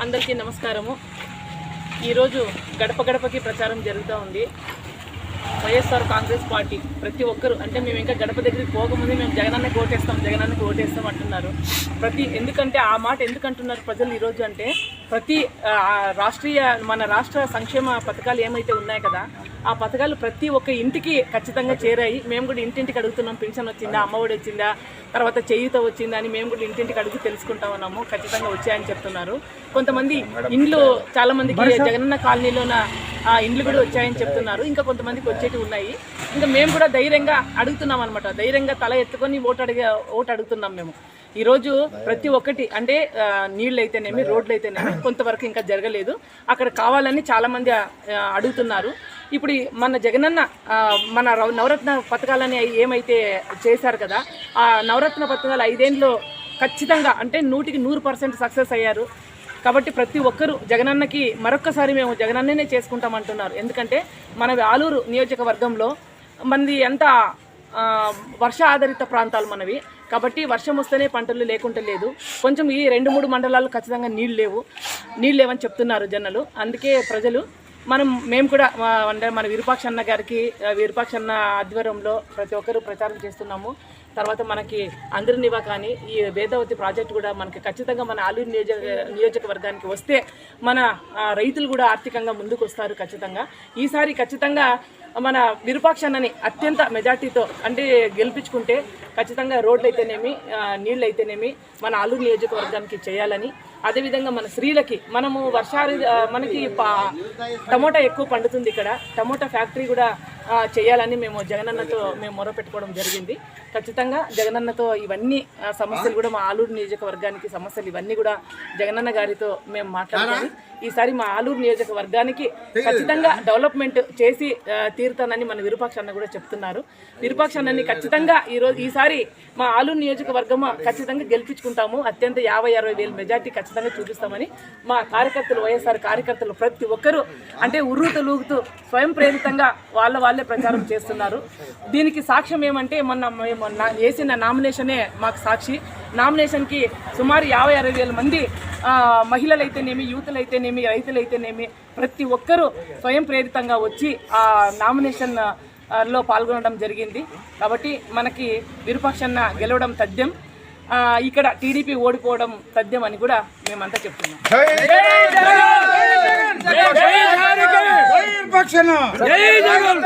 అందరికీ నమస్కారము. ఈరోజు గడప గడపకి ప్రచారం జరుగుతూ ఉంది. వైఎస్ఆర్ కాంగ్రెస్ పార్టీ ప్రతి ఒక్కరు అంటే మేము ఇంకా గడప దగ్గరికి పోకముందే మేము జగనన్నకి ఓటేస్తాం అంటున్నారు. ఎందుకంటే ఆ మాట ఎందుకంటున్నారు ప్రజలు ఈరోజు అంటే మన రాష్ట్ర సంక్షేమ పథకాలు ఏమైతే ఉన్నాయి కదా, ఆ పథకాలు ప్రతి ఒక్క ఇంటికి ఖచ్చితంగా చేరాయి. మేము కూడా ఇంటింటికి అడుగుతున్నాం, పెన్షన్ వచ్చిందా, అమ్మఒడి వచ్చిందా, తర్వాత చేయూత వచ్చిందా అని మేము కూడా ఇంటింటికి అడిగి తెలుసుకుంటా ఉన్నాము. ఖచ్చితంగా వచ్చాయని చెప్తున్నారు. కొంతమంది ఇండ్లు చాలా మందికి జగనన్న కాలనీలోన ఇండ్లు కూడా వచ్చాయని చెప్తున్నారు. ఇంకా కొంతమందికి వచ్చేవి ఉన్నాయి. ఇంకా మేము కూడా ధైర్యంగా అడుగుతున్నాం అనమాట. ధైర్యంగా తల ఎత్తుకొని ఓటు అడుగుతున్నాం మేము. ఈరోజు ప్రతి ఒక్కటి అంటే నీళ్ళు అయితేనేమి, రోడ్లు అయితేనేమి కొంతవరకు ఇంకా జరగలేదు. అక్కడ కావాలని చాలామంది అడుగుతున్నారు. ఇప్పుడు మన జగనన్న మన నవరత్న పథకాలని ఏమైతే చేశారు కదా, ఆ నవరత్న పథకాలు 5 ఏళ్ళలో ఖచ్చితంగా అంటే 100% సక్సెస్ అయ్యారు. కాబట్టి ప్రతి ఒక్కరూ జగనన్నకి మరొక్కసారి మేము జగనన్ననే చేసుకుంటామంటున్నారు. ఎందుకంటే మన ఆలూరు నియోజకవర్గంలో మనది ఎంత వర్ష ఆధారిత ప్రాంతాలు మనవి. కాబట్టి వర్షం వస్తేనే పంటలు లేకుంటే లేదు. కొంచెం ఈ 2-3 మండలాలు ఖచ్చితంగా నీళ్ళు లేవని చెప్తున్నారు జనాలు. అందుకే ప్రజలు మేము కూడా అంటే మన విరూపాక్ష అన్న ఆధ్వర్యంలో ప్రతి ఒక్కరూ ప్రచారం చేస్తున్నాము. తర్వాత మనకి అందరినివా కానీ ఈ వేదావతి ప్రాజెక్ట్ కూడా మనకి ఖచ్చితంగా మన ఆలూరు నియోజకవర్గానికి వస్తే మన రైతులు కూడా ఆర్థికంగా ముందుకు వస్తారు. ఖచ్చితంగా ఈసారి ఖచ్చితంగా మన విరూపాక్ష అన్నని అత్యంత మెజార్టీతో అంటే గెలిపించుకుంటే ఖచ్చితంగా రోడ్లు అయితేనేమి, నీళ్ళు అయితేనేమి మన ఆలూరు నియోజకవర్గానికి చేయాలని, అదేవిధంగా మన స్త్రీలకి మనకి టమోటా ఎక్కువ పండుతుంది ఇక్కడ, టమోటా ఫ్యాక్టరీ కూడా చేయాలని మేము జగనన్నతో మొరపెట్టుకోవడం జరిగింది. ఖచ్చితంగా జగనన్నతో ఇవన్నీ సమస్యలు కూడా మా ఆలూరు నియోజకవర్గానికి సమస్యలు ఇవన్నీ కూడా జగనన్న గారితో మేము మాట్లాడుకొని ఈసారి మా ఆలూరు నియోజకవర్గానికి ఖచ్చితంగా డెవలప్మెంట్ చేసి తీరుతానని మన విరూపాక్ష అన్న కూడా చెప్తున్నారు. విరూపాక్ష అన్నని ఖచ్చితంగా ఈసారి మా ఆలూరు నియోజకవర్గం ఖచ్చితంగా గెలిపించుకుంటాము. అత్యంత 50-60 వేల మెజార్టీ ఖచ్చితంగా చూపిస్తామని మా కార్యకర్తలు, వైఎస్ఆర్ కార్యకర్తలు ప్రతి ఒక్కరూ అంటే ఉర్రూతలూగుతూ స్వయం ప్రేరితంగా వాళ్ళే ప్రచారం చేస్తున్నారు. దీనికి సాక్ష్యం ఏమంటే మేము వేసిన నామినేషనే మాకు సాక్షి. నామినేషన్కి సుమారు 50-60 వేల మంది మహిళలైతేనేమి, యూతులైతేనేమి, రైతులైతేనేమి ప్రతి ఒక్కరూ స్వయం ప్రేరితంగా వచ్చి ఆ నామినేషన్లో పాల్గొనడం జరిగింది. కాబట్టి మనకి విరూపాక్షన్న గెలవడం తథ్యం, ఇక్కడ టీడీపీ ఓడిపోవడం తథ్యం అని కూడా మేమంతా చెప్తున్నాం. జై జగన్.